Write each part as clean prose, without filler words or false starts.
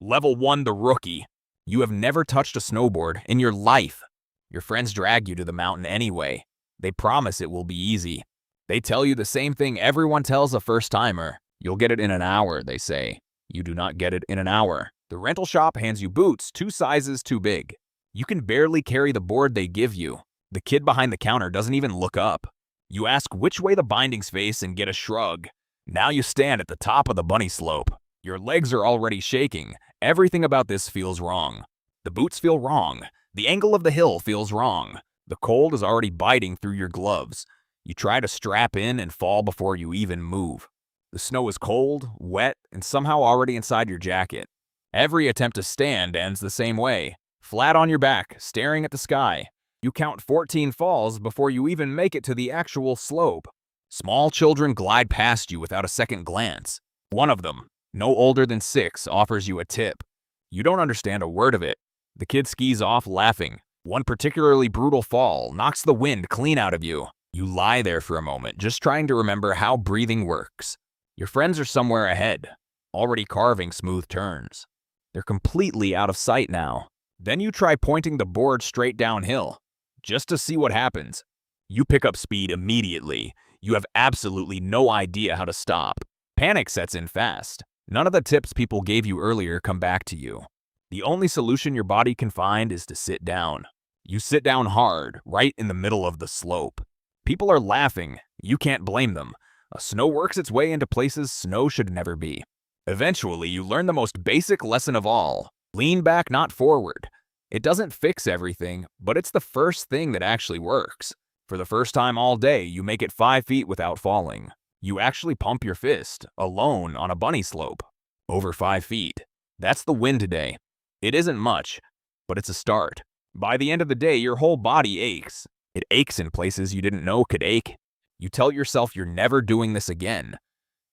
Level 1, the rookie. You have never touched a snowboard in your life. Your friends drag you to the mountain anyway. They promise it will be easy. They tell you the same thing everyone tells a first-timer. You'll get it in an hour, they say. You do not get it in an hour. The rental shop hands you boots 2 sizes too big. You can barely carry the board they give you. The kid behind the counter doesn't even look up. You ask which way the bindings face and get a shrug. Now you stand at the top of the bunny slope. Your legs are already shaking. Everything about this feels wrong. The boots feel wrong. The angle of the hill feels wrong. The cold is already biting through your gloves. You try to strap in and fall before you even move. The snow is cold, wet, and somehow already inside your jacket. Every attempt to stand ends the same way. Flat on your back, staring at the sky. You count 14 falls before you even make it to the actual slope. Small children glide past you without a second glance. One of them, no older than 6, offers you a tip. You don't understand a word of it. The kid skis off laughing. One particularly brutal fall knocks the wind clean out of you. You lie there for a moment, just trying to remember how breathing works. Your friends are somewhere ahead, already carving smooth turns. They're completely out of sight now. Then you try pointing the board straight downhill, just to see what happens. You pick up speed immediately. You have absolutely no idea how to stop. Panic sets in fast. None of the tips people gave you earlier come back to you. The only solution your body can find is to sit down. You sit down hard, right in the middle of the slope. People are laughing. You can't blame them. Snow works its way into places snow should never be. Eventually, you learn the most basic lesson of all. Lean back, not forward. It doesn't fix everything, but it's the first thing that actually works. For the first time all day, you make it 5 feet without falling. You actually pump your fist, alone on a bunny slope. Over 5 feet. That's the win today. It isn't much, but it's a start. By the end of the day, your whole body aches. It aches in places you didn't know could ache. You tell yourself you're never doing this again.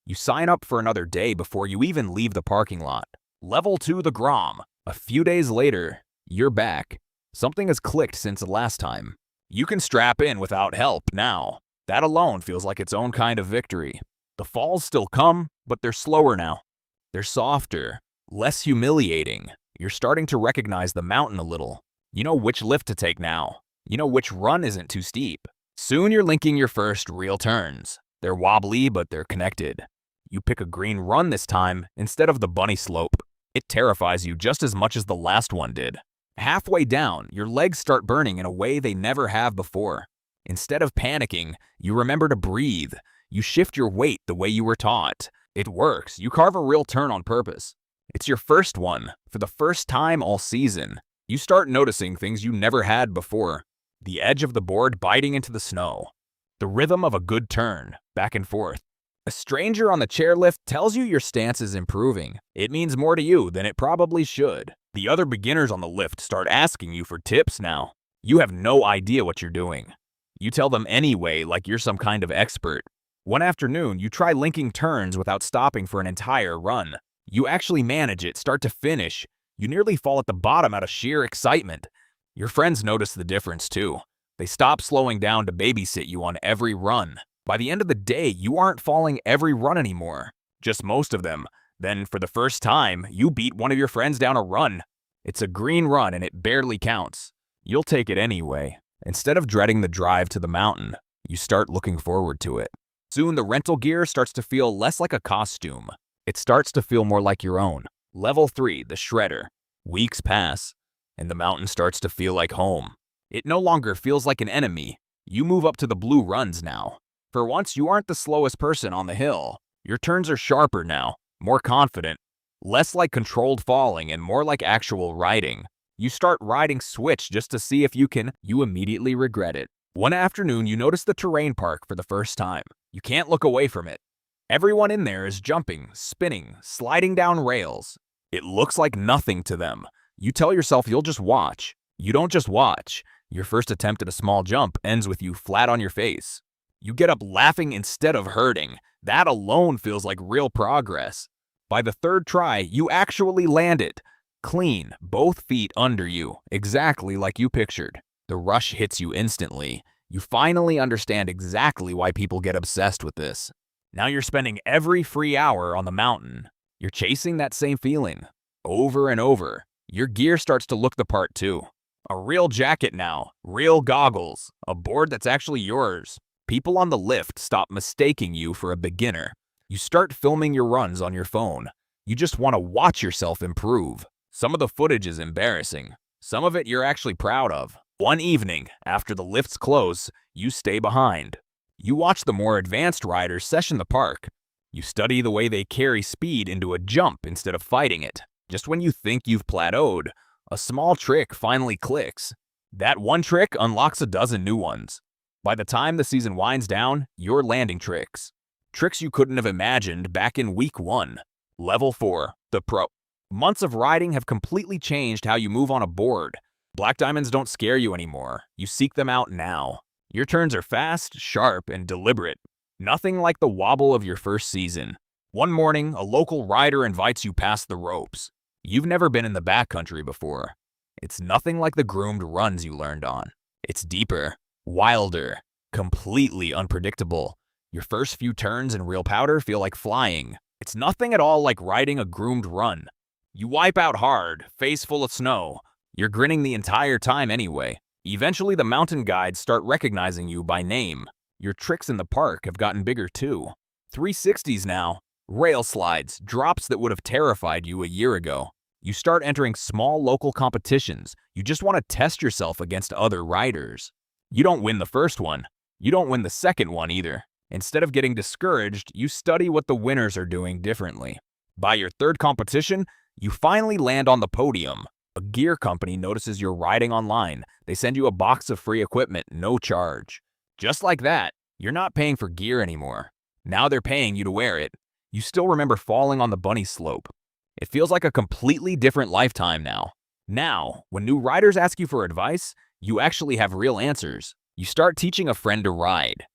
You sign up for another day before you even leave the parking lot. Level 2, the GROM. A few days later, you're back. Something has clicked since the last time. You can strap in without help now. That alone feels like its own kind of victory. The falls still come, but they're slower now. They're softer, less humiliating. You're starting to recognize the mountain a little. You know which lift to take now. You know which run isn't too steep. Soon you're linking your first real turns. They're wobbly, but they're connected. You pick a green run this time instead of the bunny slope. It terrifies you just as much as the last one did. Halfway down, your legs start burning in a way they never have before. Instead of panicking, you remember to breathe. You shift your weight the way you were taught. It works. You carve a real turn on purpose. It's your first one, for the first time all season. You start noticing things you never had before. The edge of the board biting into the snow. The rhythm of a good turn, back and forth. A stranger on the chairlift tells you your stance is improving. It means more to you than it probably should. The other beginners on the lift start asking you for tips now. You have no idea what you're doing. You tell them anyway like you're some kind of expert. One afternoon, you try linking turns without stopping for an entire run. You actually manage it start to finish. You nearly fall at the bottom out of sheer excitement. Your friends notice the difference too. They stop slowing down to babysit you on every run. By the end of the day, you aren't falling every run anymore. Just most of them. Then, for the first time, you beat one of your friends down a run. It's a green run and it barely counts. You'll take it anyway. Instead of dreading the drive to the mountain, you start looking forward to it. Soon the rental gear starts to feel less like a costume. It starts to feel more like your own. Level 3, the shredder. Weeks pass, and the mountain starts to feel like home. It no longer feels like an enemy. You move up to the blue runs now. For once, you aren't the slowest person on the hill. Your turns are sharper now, more confident, less like controlled falling and more like actual riding. You start riding switch just to see if you can. You immediately regret it. One afternoon, you notice the terrain park for the first time. You can't look away from it. Everyone in there is jumping, spinning, sliding down rails. It looks like nothing to them. You tell yourself you'll just watch. You don't just watch. Your first attempt at a small jump ends with you flat on your face. You get up laughing instead of hurting. That alone feels like real progress. By the third try, you actually land it. Clean, both feet under you, exactly like you pictured. The rush hits you instantly. You finally understand exactly why people get obsessed with this. Now you're spending every free hour on the mountain. You're chasing that same feeling. over and over. Your gear starts to look the part too. A real jacket now, real goggles, a board that's actually yours. People on the lift stop mistaking you for a beginner. You start filming your runs on your phone. You just want to watch yourself improve. Some of the footage is embarrassing. Some of it you're actually proud of. One evening, after the lifts close, you stay behind. You watch the more advanced riders session the park. You study the way they carry speed into a jump instead of fighting it. Just when you think you've plateaued, a small trick finally clicks. That one trick unlocks a dozen new ones. By the time the season winds down, you're landing tricks. Tricks you couldn't have imagined back in week 1. Level 4, the pro. Months of riding have completely changed how you move on a board. Black diamonds don't scare you anymore. You seek them out now. Your turns are fast, sharp, and deliberate. Nothing like the wobble of your first season. One morning, a local rider invites you past the ropes. You've never been in the backcountry before. It's nothing like the groomed runs you learned on. It's deeper, wilder, completely unpredictable. Your first few turns in real powder feel like flying. It's nothing at all like riding a groomed run. You wipe out hard, face full of snow. You're grinning the entire time anyway. Eventually, the mountain guides start recognizing you by name. Your tricks in the park have gotten bigger too. 360s now, rail slides, drops that would have terrified you a year ago. You start entering small local competitions. You just want to test yourself against other riders. You don't win the first one. You don't win the second one either. Instead of getting discouraged, you study what the winners are doing differently. By your third competition, you finally land on the podium. A gear company notices you're riding online. They send you a box of free equipment, no charge. Just like that, you're not paying for gear anymore. Now they're paying you to wear it. You still remember falling on the bunny slope. It feels like a completely different lifetime now. Now, when new riders ask you for advice, you actually have real answers. You start teaching a friend to ride.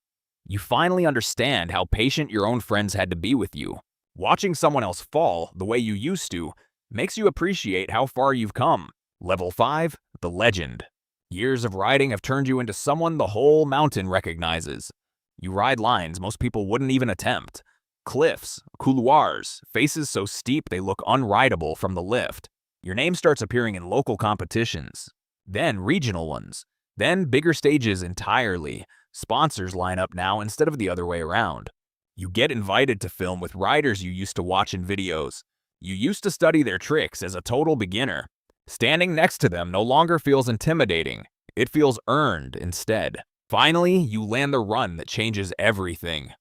You finally understand how patient your own friends had to be with you. Watching someone else fall the way you used to makes you appreciate how far you've come. Level 5, the legend. Years of riding have turned you into someone the whole mountain recognizes. You ride lines most people wouldn't even attempt. Cliffs, couloirs, faces so steep they look unrideable from the lift. Your name starts appearing in local competitions, then regional ones, then bigger stages entirely. Sponsors line up now instead of the other way around. You get invited to film with riders you used to watch in videos. You used to study their tricks as a total beginner. Standing next to them no longer feels intimidating. It feels earned instead. Finally, you land the run that changes everything.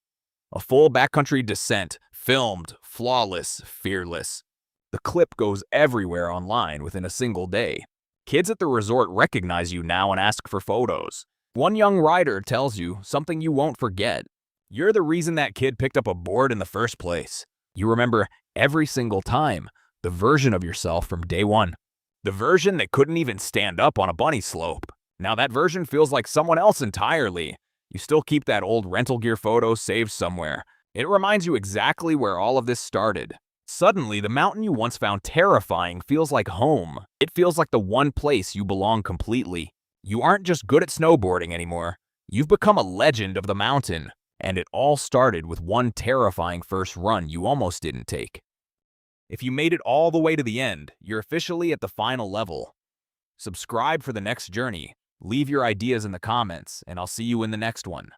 A full backcountry descent, filmed, flawless, fearless. The clip goes everywhere online within a single day. Kids at the resort recognize you now and ask for photos. One young rider tells you something you won't forget. You're the reason that kid picked up a board in the first place. You remember every single time, the version of yourself from day one. The version that couldn't even stand up on a bunny slope. Now that version feels like someone else entirely. You still keep that old rental gear photo saved somewhere. It reminds you exactly where all of this started. Suddenly, the mountain you once found terrifying feels like home. It feels like the one place you belong completely. You aren't just good at snowboarding anymore. You've become a legend of the mountain. And it all started with one terrifying first run you almost didn't take. If you made it all the way to the end, you're officially at the final level. Subscribe for the next journey. Leave your ideas in the comments, and I'll see you in the next one.